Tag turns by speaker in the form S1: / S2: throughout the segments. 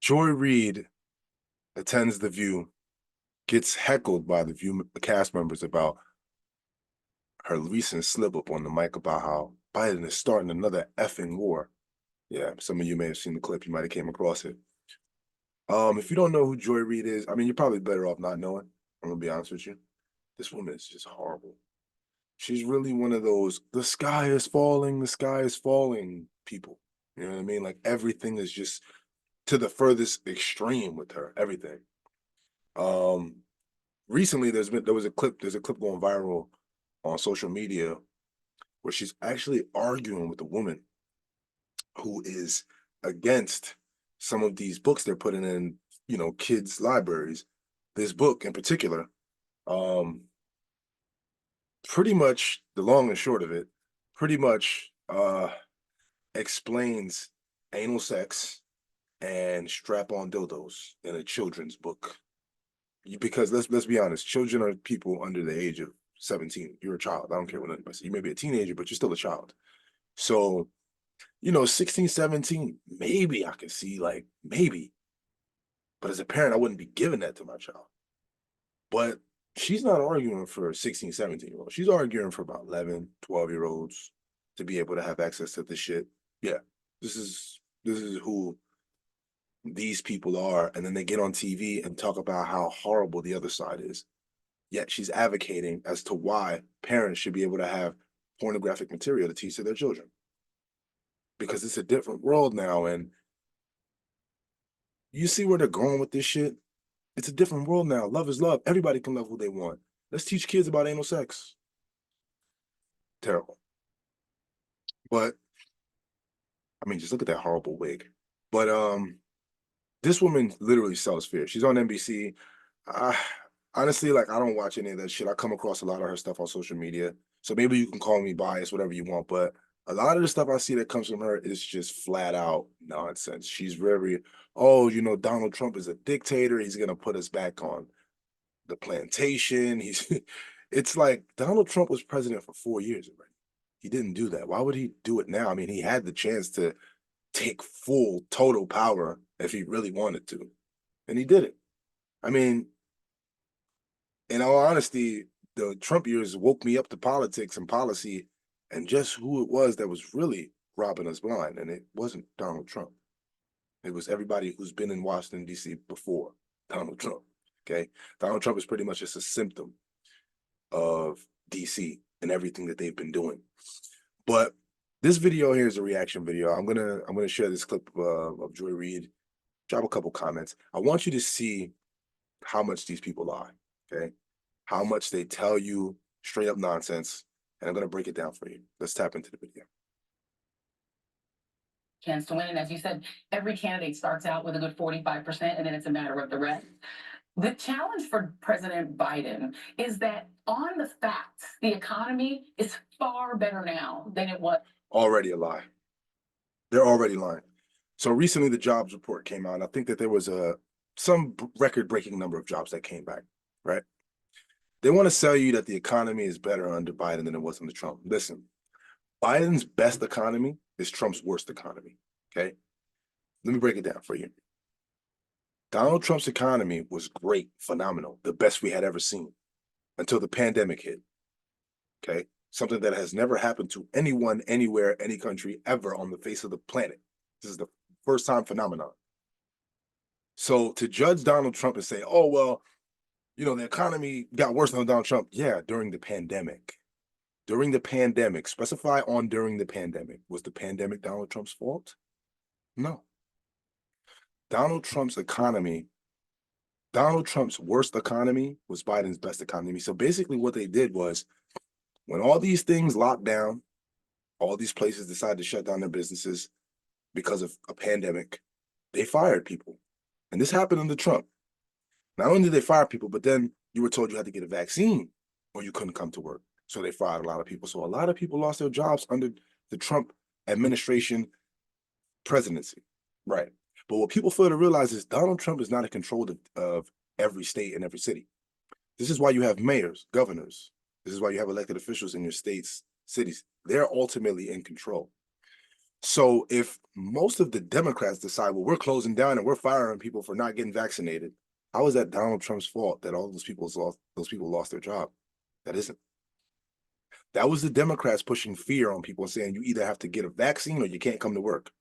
S1: Joy Reid attends The View, gets heckled by the View cast members about her recent slip up on the mic about how Biden is starting another effing war. Yeah, some of you may have seen the clip. You might have came across it. If you don't know who Joy Reid is, I mean, you're probably better off not knowing. I'm gonna be honest with you. This woman is just horrible. She's really one of those the sky is falling people. You know what I mean? Like everything is just to the furthest extreme with her. Everything. Um, Recently there's a clip going viral on social media where she's actually arguing with a woman who is against some of these books they're putting in, kids' libraries. This book in particular, um, pretty much the long and short of it, pretty much explains anal sex and strap-on dildos in a children's book. Because let's be honest, children are people under the age of 17. You're a child. I don't care what anybody says. You may be a teenager, but you're still a child. So, 16, 17, maybe I can see, like, maybe. But as a parent, I wouldn't be giving that to my child. But she's not arguing for 16, 17-year-olds. She's arguing for about 11, 12-year-olds to be able to have access to this shit. Yeah, this is who these people are. And then they get on TV and talk about how horrible the other side is. Yet she's advocating as to why parents should be able to have pornographic material to teach to their children. Because it's a different world now. And you see where they're going with this shit? It's a different world now. Love is love. Everybody can love who they want. Let's teach kids about anal sex. Terrible. But I mean, just look at that horrible wig. But this woman literally sells fear. She's on NBC. Uh, Honestly, like, I don't watch any of that shit. I come across a lot of her stuff on social media. So maybe you can call me biased, whatever you want. But a lot of the stuff I see that comes from her is just flat out nonsense. She's very, oh, Donald Trump is a dictator. He's gonna put us back on the plantation. It's like Donald Trump was president for 4 years already. He didn't do that. Why would he do it now? I mean, he had the chance to take full, total power if he really wanted to, and he did it. I mean, in all honesty, the Trump years woke me up to politics and policy and just who it was that was really robbing us blind. And it wasn't Donald Trump. It was everybody who's been in Washington, D.C. before Donald Trump. Okay. Donald Trump is pretty much just a symptom of DC and everything that they've been doing. But this video here is a reaction video. I'm gonna share this clip of Joy Reid. Drop a couple comments. I want you to see how much these people lie. Okay, how much they tell you straight up nonsense, and I'm gonna break it down for you. Let's tap into the video.
S2: Chance to win. And as you said, every candidate starts out with a good 45%, and then it's a matter of the rest. The challenge for President Biden is that on the facts, the economy is far better now than it was.
S1: Already a lie. They're already lying. So recently, the jobs report came out. And I think that there was some record-breaking number of jobs that came back. Right? They want to sell you that the economy is better under Biden than it was under Trump. Listen, Biden's best economy is Trump's worst economy. Okay, let me break it down for you. Donald Trump's economy was great, phenomenal, the best we had ever seen until the pandemic hit. Okay, something that has never happened to anyone, anywhere, any country ever on the face of the planet. This is the first time phenomenon. So to judge Donald Trump and say, oh, well, the economy got worse than Donald Trump. Yeah, during the pandemic. During the pandemic, specify on during the pandemic. Was the pandemic Donald Trump's fault? No. Donald Trump's worst economy was Biden's best economy. So basically what they did was when all these things locked down, all these places decided to shut down their businesses because of a pandemic, they fired people. And this happened under Trump. Not only did they fire people, but then you were told you had to get a vaccine or you couldn't come to work. So they fired a lot of people. So a lot of people lost their jobs under the Trump administration presidency. Right. But what people fail to realize is Donald Trump is not in control of every state and every city. This is why you have mayors, governors. This is why you have elected officials in your states, cities. They're ultimately in control. So if most of the Democrats decide, well, we're closing down and we're firing people for not getting vaccinated. How is that Donald Trump's fault that all those people lost their job? That isn't. That was the Democrats pushing fear on people and saying you either have to get a vaccine or you can't come to work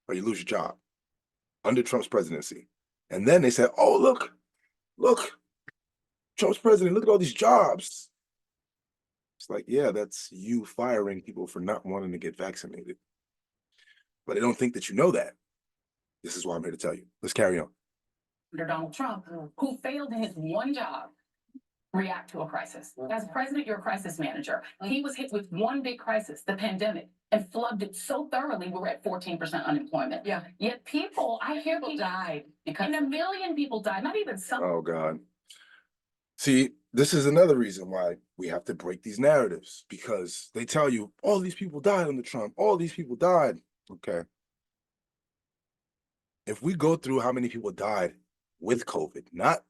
S1: or you lose your job under Trump's presidency. And then they said, oh, look, Trump's president, look at all these jobs. It's like, yeah, that's you firing people for not wanting to get vaccinated. But they don't think that you know that. This is why I'm here to tell you. Let's carry on.
S2: Under Donald Trump, who failed in his one job, react to a crisis. As president, you're a crisis manager. He was hit with one big crisis, the pandemic, and flubbed it so thoroughly, we're at 14% unemployment. Yeah. Yet I hear people died because, and 1 million people died, not even some.
S1: Oh, God. See, this is another reason why we have to break these narratives, because they tell you all these people died under Trump, all these people died. Okay. If we go through how many people died with COVID, not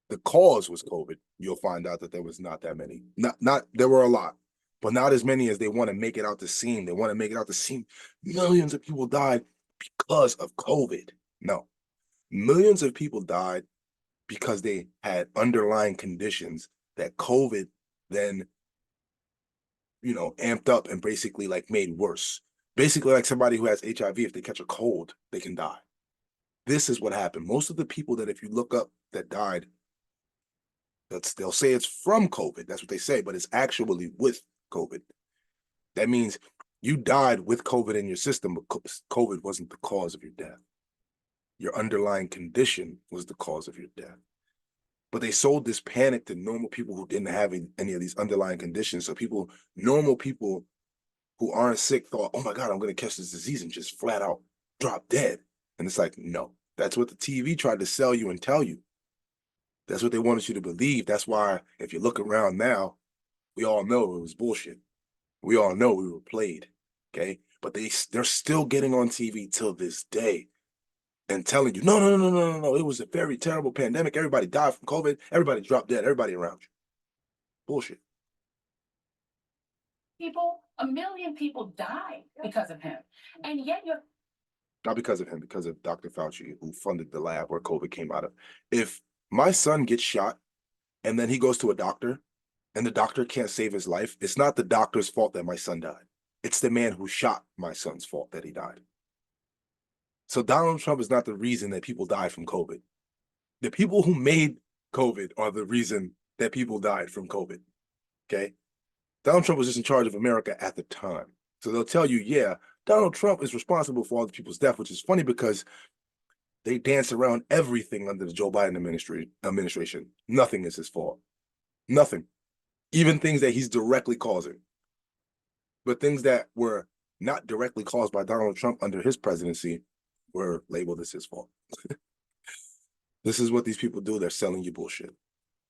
S1: the cause was COVID, you'll find out that there was not that many. Not there were a lot, but not as many as they want to make it out to seem. They want to make it out to seem millions of people died because of COVID. No, millions of people died because they had underlying conditions that COVID then, amped up and basically like made worse. Basically, like somebody who has HIV, if they catch a cold, they can die. This is what happened. Most of the people that if you look up that died, they'll say it's from COVID. That's what they say, but it's actually with COVID. That means you died with COVID in your system, but COVID wasn't the cause of your death. Your underlying condition was the cause of your death. But they sold this panic to normal people who didn't have any of these underlying conditions. So normal people who aren't sick thought, oh my God, I'm going to catch this disease and just flat out drop dead. And it's like, no, that's what the TV tried to sell you and tell you. That's what they wanted you to believe. That's why if you look around now, we all know it was bullshit. We all know we were played, okay? But they're still getting on TV till this day and telling you, no, it was a very terrible pandemic. Everybody died from COVID. Everybody dropped dead. Everybody around you. Bullshit.
S2: 1 million people died because of him. And yet
S1: not because of him, because of Dr. Fauci, who funded the lab where COVID came out of. If my son gets shot and then he goes to a doctor and the doctor can't save his life, it's not the doctor's fault that my son died. It's the man who shot my son's fault that he died. So Donald Trump is not the reason that people died from COVID. The people who made COVID are the reason that people died from COVID, okay? Donald Trump was just in charge of America at the time. So they'll tell you, yeah, Donald Trump is responsible for all the people's death, which is funny because they dance around everything under the Joe Biden administration. Nothing is his fault. Nothing. Even things that he's directly causing. But things that were not directly caused by Donald Trump under his presidency were labeled as his fault. This is what these people do. They're selling you bullshit.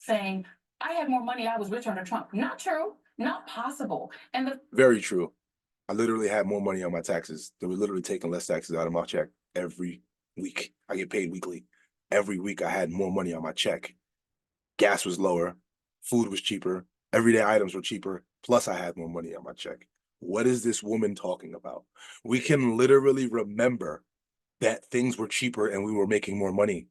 S2: Saying, I had more money, I was richer under Trump. Not true. Not possible. And
S1: very true. I literally had more money on my taxes. They were literally taking less taxes out of my check every week. I get paid weekly. Every week I had more money on my check. Gas was lower. Food was cheaper. Everyday items were cheaper. Plus I had more money on my check. What is this woman talking about? We can literally remember that things were cheaper and we were making more money.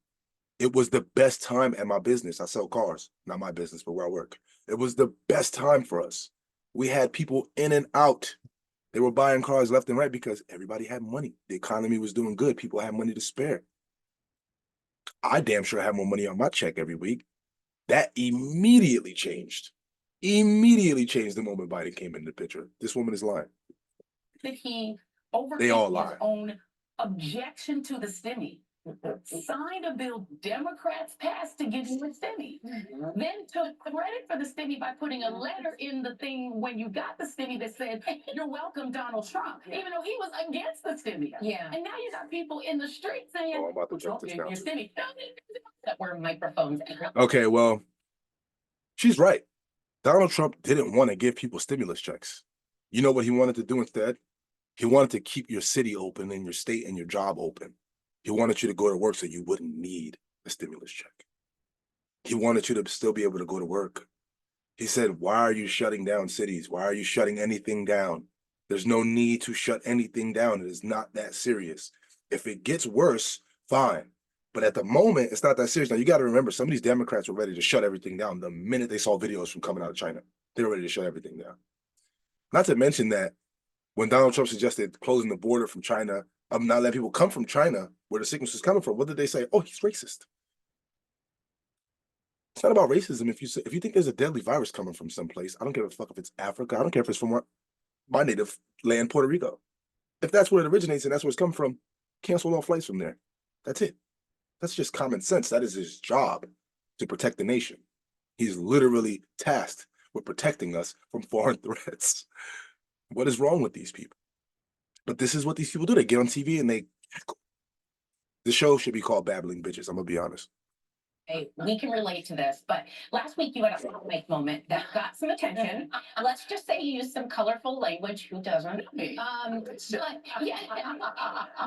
S1: It was the best time at my business. I sell cars, not my business, but where I work. It was the best time for us. We had people in and out. They were buying cars left and right because everybody had money. The economy was doing good. People had money to spare. I damn sure had more money on my check every week. That immediately changed. Immediately changed the moment Biden came into the picture. This woman is lying.
S2: That he overcame his own objection to the stimmy. Signed a bill Democrats passed to give you a stimmy. Then took credit for the stimmy by putting a letter in the thing when you got the stimmy that said, you're welcome, Donald Trump, even though he was against the stimmy. Yeah. And now you got people in the street saying,
S1: I'm about to jump this down.
S2: Your stimmy. That were microphones.
S1: Okay, well, she's right. Donald Trump didn't want to give people stimulus checks. You know what he wanted to do instead? He wanted to keep your city open and your state and your job open. He wanted you to go to work so you wouldn't need a stimulus check. He wanted you to still be able to go to work. He said, why are you shutting down cities? Why are you shutting anything down? There's no need to shut anything down. It is not that serious. If it gets worse, fine. But at the moment, it's not that serious. Now, you got to remember, some of these Democrats were ready to shut everything down the minute they saw videos from coming out of China. They were ready to shut everything down. Not to mention that when Donald Trump suggested closing the border from China, not letting people come from China, where the sickness is coming from, what did they say? Oh, he's racist. It's not about racism. If you think there's a deadly virus coming from someplace, I don't give a fuck if it's Africa. I don't care if it's from my native land, Puerto Rico. If that's where it originates and that's where it's come from, cancel all flights from there. That's it. That's just common sense. That is his job, to protect the nation. He's literally tasked with protecting us from foreign threats. What is wrong with these people? But this is what these people do. They get on TV and they. The show should be called Babbling Bitches. I'm gonna be honest.
S2: Hey, we can relate to this, but last week you had a hot mic moment that got some attention. Let's just say you used some colorful language. Who doesn't? But yeah,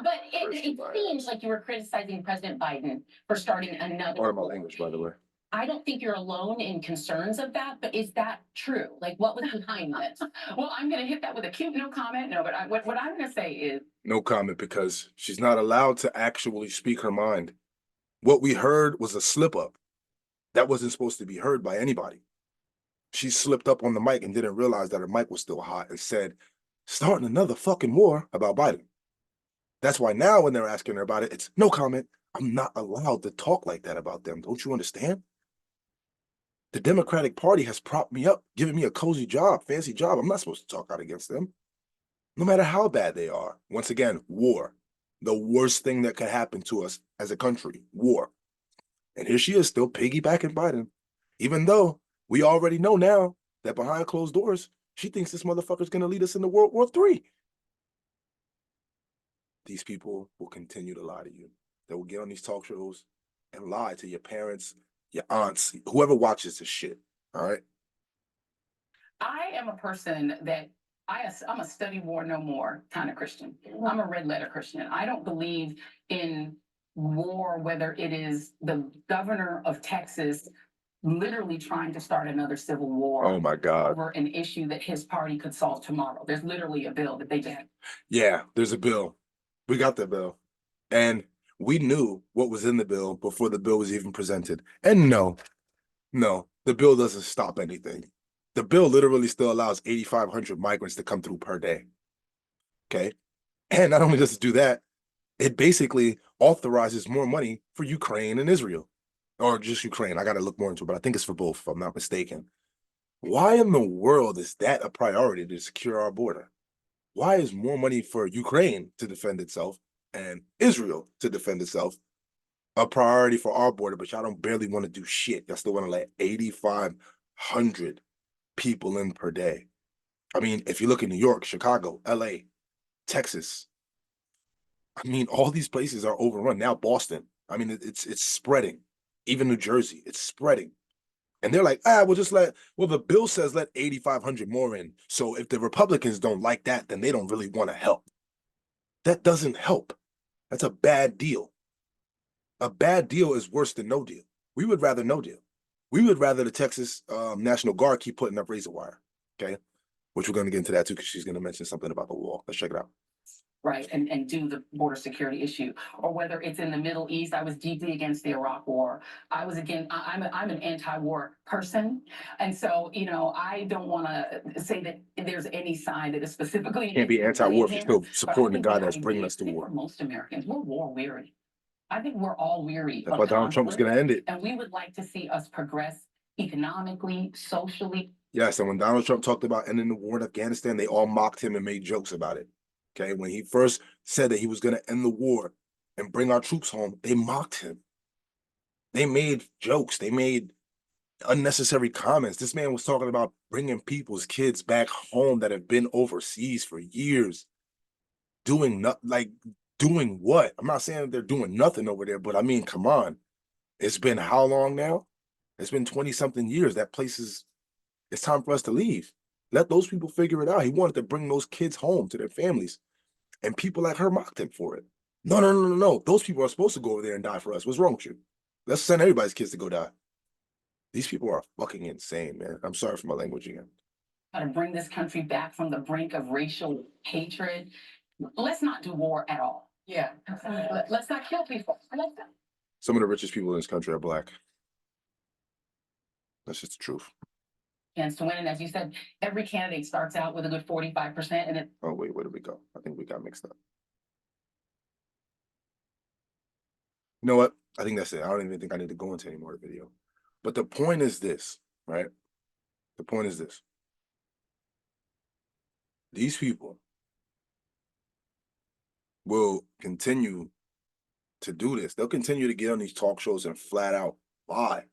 S2: but it seems like you were criticizing President Biden for starting another.
S1: Part of my language, by the way.
S2: I don't think you're alone in concerns of that, but is that true? Like, what was behind this? Well, I'm going to hit that with a cute no comment. No, but what I'm going to say is
S1: no comment, because she's not allowed to actually speak her mind. What we heard was a slip up. That wasn't supposed to be heard by anybody. She slipped up on the mic and didn't realize that her mic was still hot and said, starting another fucking war about Biden. That's why now when they're asking her about it, it's no comment. I'm not allowed to talk like that about them. Don't you understand? The Democratic Party has propped me up, given me a cozy job, fancy job. I'm not supposed to talk out against them, no matter how bad they are. Once again, war. The worst thing that could happen to us as a country, war. And here she is still piggybacking Biden, even though we already know now that behind closed doors, she thinks this motherfucker's going to lead us into World War III. These people will continue to lie to you. They will get on these talk shows and lie to your parents, your aunts, whoever watches this shit. All right.
S2: I am a person that I'm a study war no more kind of Christian. I'm a red letter Christian. I don't believe in war, whether it is the governor of Texas literally trying to start another civil war.
S1: Oh my God.
S2: Over an issue that his party could solve tomorrow. There's literally a bill that they just.
S1: Yeah, there's a bill. We got the bill. And we knew what was in the bill before the bill was even presented. And no, the bill doesn't stop anything. The bill literally still allows 8,500 migrants to come through per day. Okay. And not only does it do that, it basically authorizes more money for Ukraine and Israel, or just Ukraine. I got to look more into it, but I think it's for both, if I'm not mistaken. Why in the world is that a priority to secure our border? Why is more money for Ukraine to defend itself and Israel to defend itself a priority for our border, but y'all don't barely want to do shit? Y'all still want to let 8,500 people in per day. I mean, if you look at New York, Chicago, LA, Texas, I mean, all these places are overrun. Now Boston, I mean, it's spreading. Even New Jersey, it's spreading. And they're like, we'll just the bill says let 8,500 more in. So if the Republicans don't like that, then they don't really want to help. That doesn't help. That's a bad deal. A bad deal is worse than no deal. We would rather no deal. We would rather the Texas National Guard keep putting up razor wire, okay? Which we're going to get into that too, because she's going to mention something about the wall. Let's check it out. Right,
S2: and do the border security issue, or whether it's in the Middle East. I was deeply against the Iraq War. I'm an anti-war person, and so I don't want to say that there's any side that is specifically.
S1: Can't be anti-war if you're still supporting the guy that's bringing us to war.
S2: For most Americans, we're war weary. I think we're all weary.
S1: That's why Donald Trump was going to end it,
S2: and we would like to see us progress economically, socially.
S1: Yes, and when Donald Trump talked about ending the war in Afghanistan, they all mocked him and made jokes about it. Okay, when he first said that he was going to end the war and bring our troops home, they mocked him. They made jokes. They made unnecessary comments. This man was talking about bringing people's kids back home that have been overseas for years. Doing what? I'm not saying that they're doing nothing over there, but I mean, come on. It's been how long now? It's been 20-something years. That place it's time for us to leave. Let those people figure it out. He wanted to bring those kids home to their families. And people like her mocked him for it. No. Those people are supposed to go over there and die for us. What's wrong with you? Let's send everybody's kids to go die. These people are fucking insane, man. I'm sorry for my language again.
S2: How to bring this country back from the brink of racial hatred. Let's not do war at all. Yeah. Let's not kill people. I like that.
S1: Some of the richest people in this country are Black. That's just the truth.
S2: Chance to win. And as you said, every candidate starts out with a good 45%. And it,
S1: Oh, wait, where did we go? I think we got mixed up. You know what? I think that's it. I don't even think I need to go into any more video. But the point is this, right? The point is this. These people will continue to do this. They'll continue to get on these talk shows and flat out lie.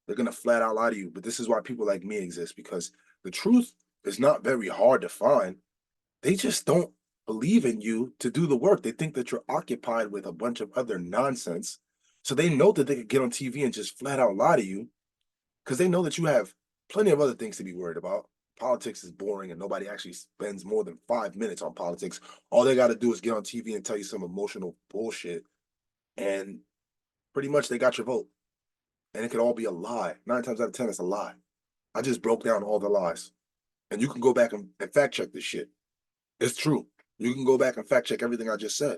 S1: They're going to flat out lie to you. But this is why people like me exist, because the truth is not very hard to find. They just don't believe in you to do the work. They think that you're occupied with a bunch of other nonsense. So they know that they could get on TV and just flat out lie to you, because they know that you have plenty of other things to be worried about. Politics is boring and nobody actually spends more than 5 minutes on politics. All they got to do is get on TV and tell you some emotional bullshit, and pretty much they got your vote. And it could all be a lie. 9 times out of 10, it's a lie. I just broke down all the lies. And you can go back and fact check this shit. It's true. You can go back and fact check everything I just said.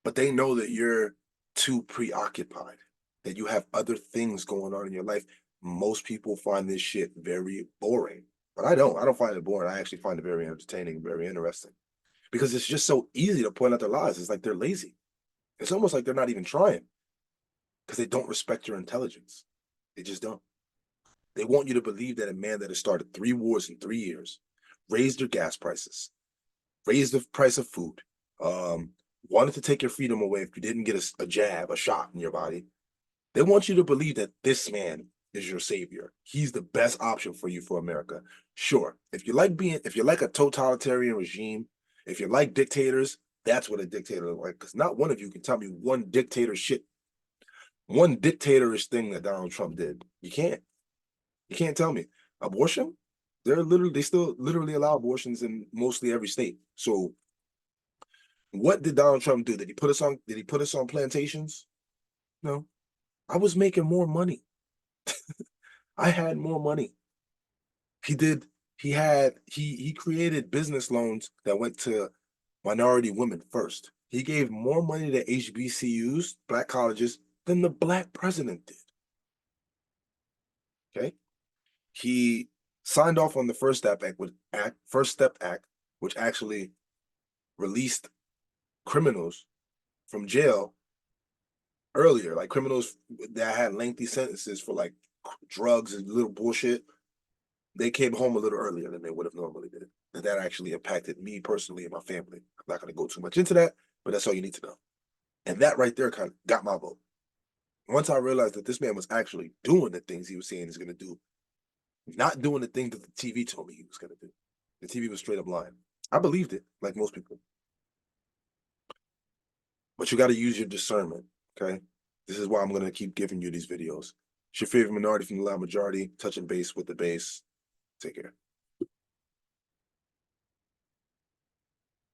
S1: But they know that you're too preoccupied, that you have other things going on in your life. Most people find this shit very boring. But I don't. I don't find it boring. I actually find it very entertaining, very interesting. Because it's just so easy to point out their lies. It's like they're lazy. It's almost like they're not even trying, because they don't respect your intelligence. They just don't. They want you to believe that a man that has started 3 wars in 3 years, raised your gas prices, raised the price of food, wanted to take your freedom away if you didn't get a jab, a shot in your body. They want you to believe that this man is your savior. He's the best option for you for America. Sure, if you like a totalitarian regime, if you like dictators, that's what a dictator is like. Because not one of you can tell me one dictatorish thing that Donald Trump did. You can't. You can't tell me. Abortion? They still literally allow abortions in mostly every state. So what did Donald Trump do? Did he put us on plantations? No. I was making more money. I had more money. He created business loans that went to minority women first. He gave more money to HBCUs, Black colleges, than the Black president did. Okay? He signed off on the First Step Act, which actually released criminals from jail earlier, like criminals that had lengthy sentences for like drugs and little bullshit. They came home a little earlier than they would have normally did. And that actually impacted me personally and my family. I'm not going to go too much into that, but that's all you need to know. And that right there kind of got my vote. Once I realized that this man was actually doing the things he was saying he's going to do, not doing the things that the TV told me he was going to do. The TV was straight up lying. I believed it, like most people. But you got to use your discernment, okay? This is why I'm going to keep giving you these videos. It's your favorite minority from the loud majority, touching base with the base. Take care.